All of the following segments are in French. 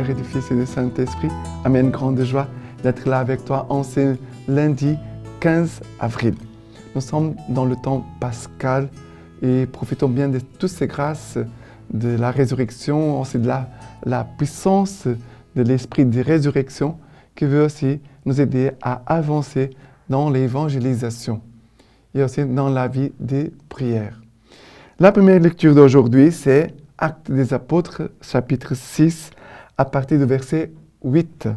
Père et du Fils et du Saint-Esprit. Amen. Grande joie d'être là avec toi en ce lundi 15 avril. Nous sommes dans le temps pascal et profitons bien de toutes ces grâces de la résurrection, aussi de la puissance de l'esprit de résurrection qui veut aussi nous aider à avancer dans l'évangélisation et aussi dans la vie des prières. La première lecture d'aujourd'hui, c'est Actes des Apôtres, chapitre 6, à partir du verset 8.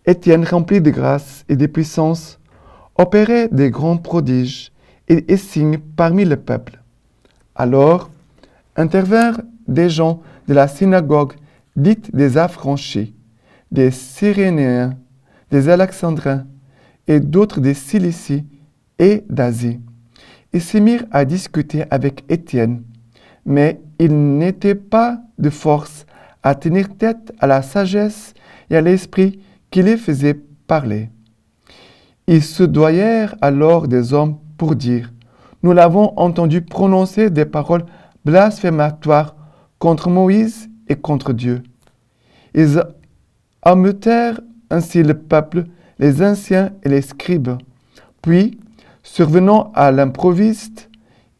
Étienne, rempli de grâce et de puissance, opérait des grands prodiges et signes parmi le peuple. Alors intervinrent des gens de la synagogue dite des Affranchis, des Cyrénéens, des Alexandrins et d'autres de Cilicie et d'Asie. Ils se mirent à discuter avec Étienne, mais ils n'étaient pas de force à tenir tête à la sagesse et à l'esprit qui les faisait parler. Ils se doyèrent alors des hommes pour dire « Nous l'avons entendu prononcer des paroles blasphématoires contre Moïse et contre Dieu. » Ils ameutèrent ainsi le peuple, les anciens et les scribes. Puis, survenant à l'improviste,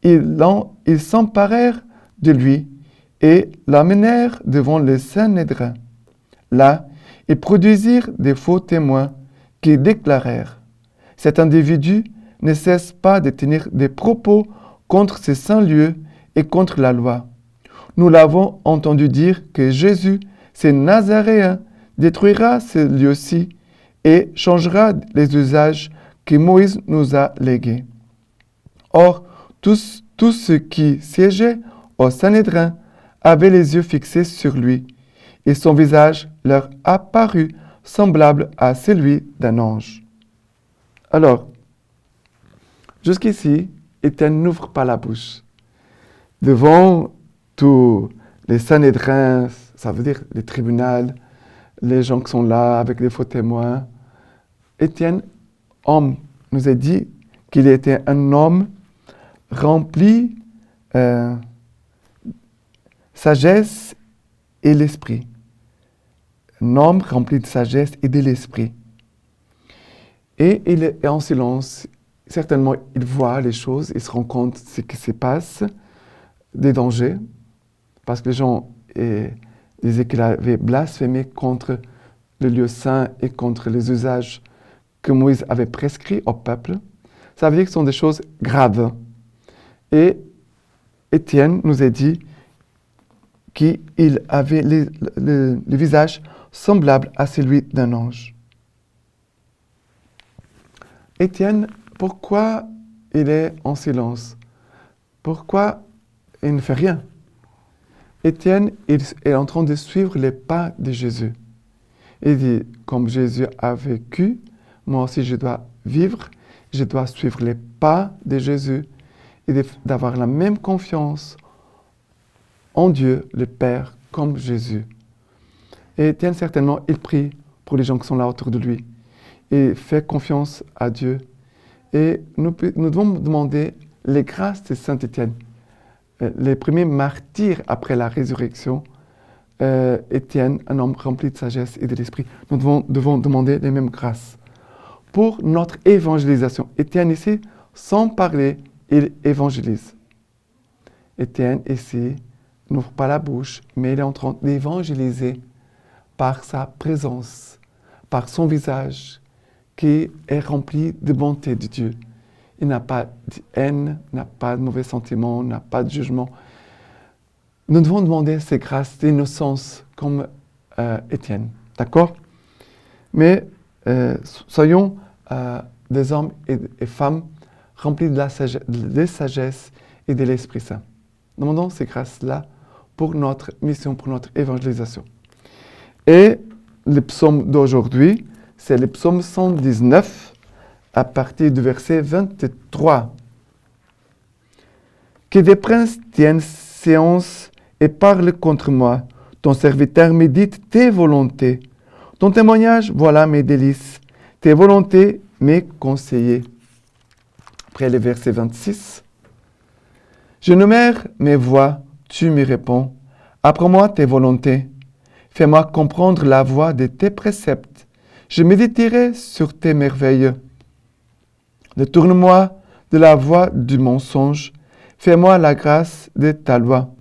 ils s'emparèrent de lui et l'amenèrent devant le Sanhédrin. Là, ils produisirent des faux témoins qui déclarèrent « Cet individu ne cesse pas de tenir des propos contre ces saints lieux et contre la loi. Nous l'avons entendu dire que Jésus, ce Nazaréen, détruira ces lieux-ci et changera les usages que Moïse nous a légués. » Or, tous ceux qui siégeaient au Sanhédrin avaient les yeux fixés sur lui, et son visage leur apparut semblable à celui d'un ange. Alors, jusqu'ici, Étienne n'ouvre pas la bouche. Devant tous les Sanhédrins, ça veut dire les tribunaux, les gens qui sont là avec des faux témoins, Étienne, homme, nous a dit qu'il était un homme rempli sagesse et l'esprit. Un homme rempli de sagesse et de l'esprit. Et il est en silence. Certainement, il voit les choses, il se rend compte de ce qui se passe, des dangers, parce que les gens disaient qu'il avait blasphémé contre le lieu saint et contre les usages que Moïse avait prescrits au peuple. Ça veut dire que ce sont des choses graves. Et Étienne nous a dit qu'il avait le visage semblable à celui d'un ange. Étienne, pourquoi il est en silence? Pourquoi il ne fait rien? Étienne est en train de suivre les pas de Jésus. Il dit, comme Jésus a vécu, moi aussi je dois vivre, je dois suivre les pas de Jésus et d'avoir la même confiance en Dieu, le Père, comme Jésus. Et Étienne, certainement, il prie pour les gens qui sont là autour de lui. Et fait confiance à Dieu. Et nous devons demander les grâces de Saint Étienne. Les premiers martyrs après la résurrection, Étienne, un homme rempli de sagesse et de l'esprit. Nous devons demander les mêmes grâces. Pour notre évangélisation, Étienne ici, sans parler, il évangélise. Étienne ici n'ouvre pas la bouche, mais il est en train d'évangéliser par sa présence, par son visage qui est rempli de bonté de Dieu. Il n'a pas de haine, n'a pas de mauvais sentiments, n'a pas de jugement. Nous devons demander ces grâces d'innocence comme Étienne, d'accord? Mais soyons des hommes et femmes remplis de sagesse et de l'Esprit Saint. Demandons ces grâces-là pour notre mission, pour notre évangélisation. Et le psaume d'aujourd'hui, c'est le psaume 119, à partir du verset 23. Que des princes tiennent séance et parlent contre moi. Ton serviteur médite tes volontés. Ton témoignage, voilà mes délices. Tes volontés, mes conseillers. Après le verset 26. Je numère mes voies, tu me réponds. Apprends-moi tes volontés. Fais-moi comprendre la voie de tes préceptes. Je méditerai sur tes merveilles. Détourne-moi de la voie du mensonge. Fais-moi la grâce de ta loi.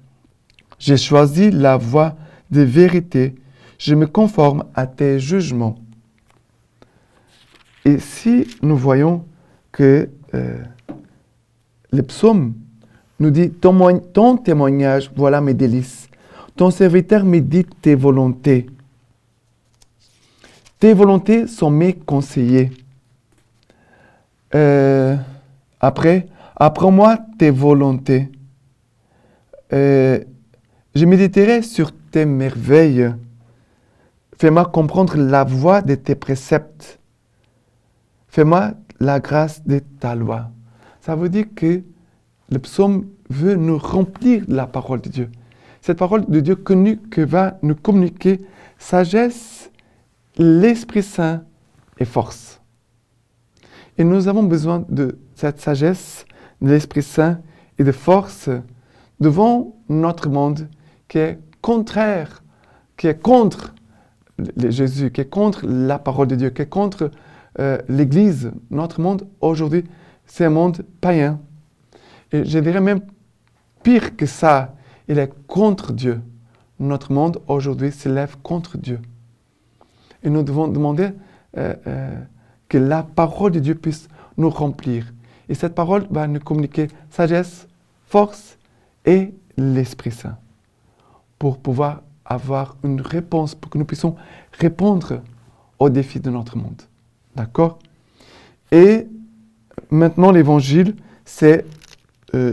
J'ai choisi la voie de vérité. Je me conforme à tes jugements. Et si nous voyons que le psaume nous dit ton témoignage, voilà mes délices. Ton serviteur médite tes volontés. Tes volontés sont mes conseillers. Apprends-moi tes volontés. Je méditerai sur tes merveilles. Fais-moi comprendre la voie de tes préceptes. Fais-moi la grâce de ta loi. Ça veut dire que le psaume veut nous remplir de la parole de Dieu. Cette parole de Dieu connue que va nous communiquer sagesse, l'Esprit Saint et force. Et nous avons besoin de cette sagesse, de l'Esprit Saint et de force devant notre monde qui est contraire, qui est contre Jésus, qui est contre la parole de Dieu, qui est contre l'Église. Notre monde aujourd'hui, c'est un monde païen. Et je dirais même pire que ça, il est contre Dieu. Notre monde aujourd'hui s'élève contre Dieu. Et nous devons demander que la parole de Dieu puisse nous remplir. Et cette parole va nous communiquer sagesse, force et l'Esprit Saint pour pouvoir avoir une réponse, pour que nous puissions répondre aux défis de notre monde. D'accord? Et maintenant, l'évangile, c'est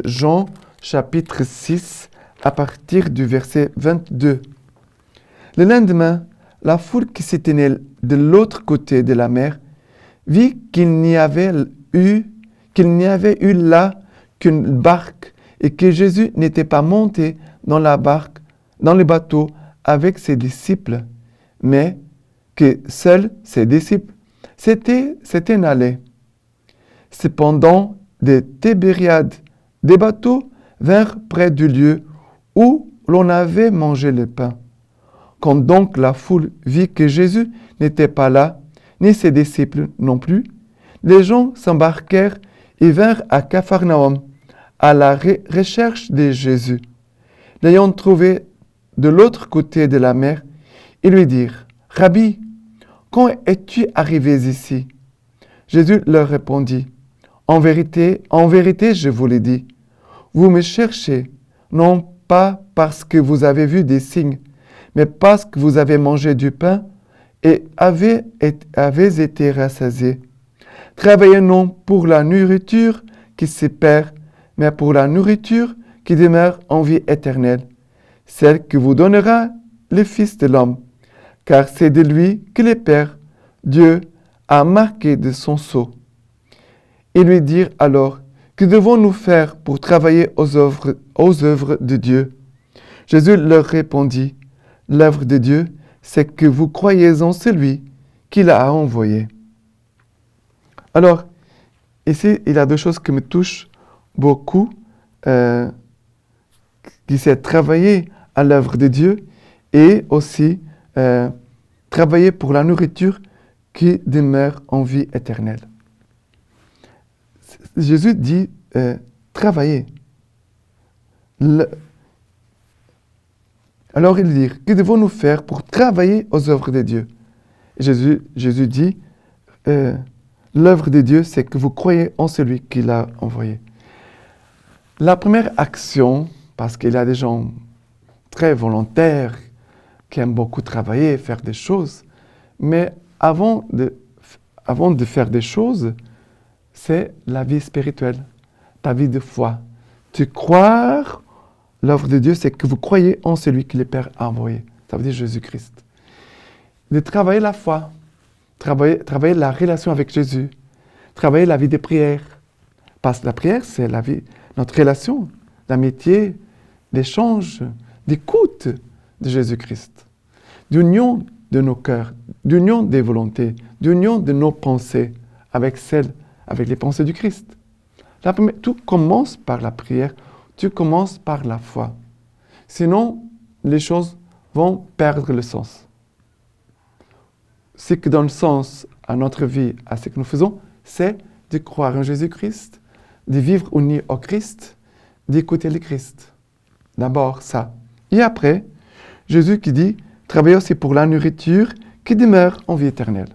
Jean chapitre 6, à partir du verset 22. Le lendemain, la foule qui se tenait de l'autre côté de la mer vit qu'il n'y avait eu là qu'une barque et que Jésus n'était pas monté dans la barque, dans le bateau avec ses disciples, mais que seuls ses disciples s'étaient allés. Cependant, des Tibériades, des bateaux vinrent près du lieu où l'on avait mangé le pain. Quand donc la foule vit que Jésus n'était pas là, ni ses disciples non plus, les gens s'embarquèrent et vinrent à Capharnaüm, à la recherche de Jésus. L'ayant trouvé de l'autre côté de la mer, ils lui dirent, « Rabbi, quand es-tu arrivé ici ?» Jésus leur répondit, « En vérité, je vous le dis, vous me cherchez, non pas parce que vous avez vu des signes, mais parce que vous avez mangé du pain et avez été rassasiés. Travaillez non pour la nourriture qui se perd, mais pour la nourriture qui demeure en vie éternelle, celle que vous donnera le Fils de l'homme, car c'est de lui que le Père, Dieu, a marqué de son sceau. » Ils lui dirent alors, « Que devons-nous faire pour travailler aux œuvres de Dieu ?» Jésus leur répondit, « L'œuvre de Dieu, c'est que vous croyez en celui qui l'a envoyé. » Alors, ici, il y a deux choses qui me touchent beaucoup, qui c'est travailler à l'œuvre de Dieu et aussi travailler pour la nourriture qui demeure en vie éternelle. Jésus dit travailler. Alors il dit, que devons-nous faire pour travailler aux œuvres de Dieu? Jésus dit, l'œuvre de Dieu, c'est que vous croyez en celui qui l'a envoyé. La première action, parce qu'il y a des gens très volontaires qui aiment beaucoup travailler, faire des choses, mais avant de faire des choses, c'est la vie spirituelle, ta vie de foi. Tu crois, l'œuvre de Dieu, c'est que vous croyez en celui que le Père a envoyé. Ça veut dire Jésus-Christ. De travailler la foi, travailler la relation avec Jésus, travailler la vie de prière. Parce que la prière, c'est la vie, notre relation d'amitié, d'échange, d'écoute de Jésus-Christ. D'union de nos cœurs, d'union des volontés, d'union de nos pensées avec les pensées du Christ. Tout commence par la prière, tout commence par la foi. Sinon, les choses vont perdre le sens. Ce qui donne sens à notre vie, à ce que nous faisons, c'est de croire en Jésus-Christ, de vivre unis au Christ, d'écouter le Christ. D'abord ça. Et après, Jésus qui dit, travaillez aussi pour la nourriture qui demeure en vie éternelle.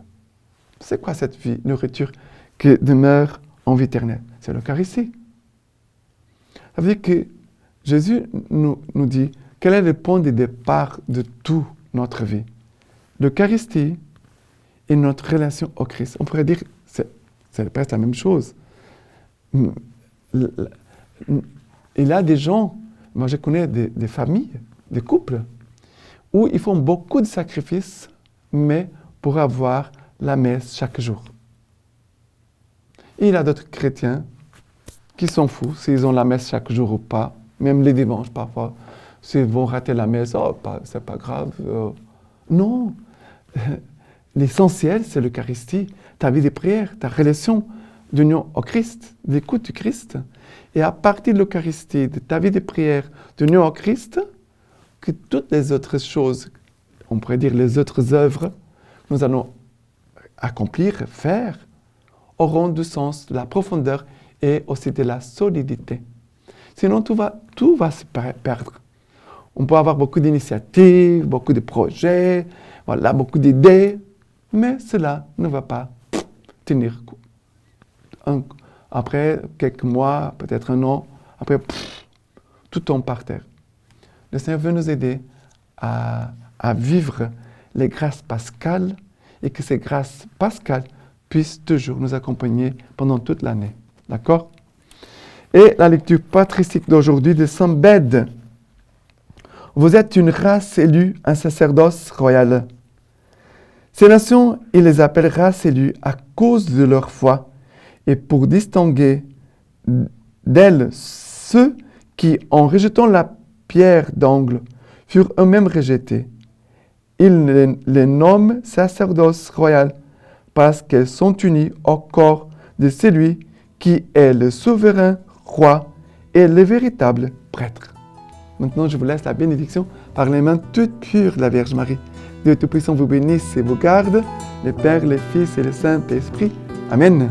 C'est quoi cette nourriture qui demeure en vie éternelle? C'est l'Eucharistie. Ça veut dire que Jésus nous dit quel est le point de départ de toute notre vie. L'Eucharistie et notre relation au Christ. On pourrait dire que c'est presque la même chose. Il y a des gens, moi je connais des familles, des couples, où ils font beaucoup de sacrifices, mais pour avoir la messe chaque jour. Et il y a d'autres chrétiens qui s'en foutent s'ils ont la messe chaque jour ou pas, même les dimanches parfois. S'ils vont rater la messe, c'est pas grave. Non, l'essentiel c'est l'Eucharistie, ta vie de prière, ta relation d'union au Christ, d'écoute du Christ. Et à partir de l'Eucharistie, de ta vie de prière, d'union au Christ, que toutes les autres choses, on pourrait dire les autres œuvres, nous allons accomplir, faire, auront du sens, de la profondeur et aussi de la solidité. Sinon, tout va se perdre. On peut avoir beaucoup d'initiatives, beaucoup de projets, voilà, beaucoup d'idées, mais cela ne va pas tenir. Après quelques mois, peut-être un an, après, tout tombe par terre. Le Seigneur veut nous aider à vivre les grâces pascales et que ces grâces pascales puissent toujours nous accompagner pendant toute l'année. D'accord? Et la lecture patristique d'aujourd'hui de Saint Bède. Vous êtes une race élue, un sacerdoce royal. Ces nations, il les appelle race élue à cause de leur foi et pour distinguer d'elles ceux qui, en rejetant la pierre d'angle, furent eux-mêmes rejetés. Il les nomme sacerdoce royal parce qu'elles sont unies au corps de celui qui est le souverain roi et le véritable prêtre. Maintenant, je vous laisse la bénédiction par les mains toutes pures de la Vierge Marie. Dieu Tout-Puissant vous bénisse et vous garde, le Père, le Fils et le Saint-Esprit. Amen.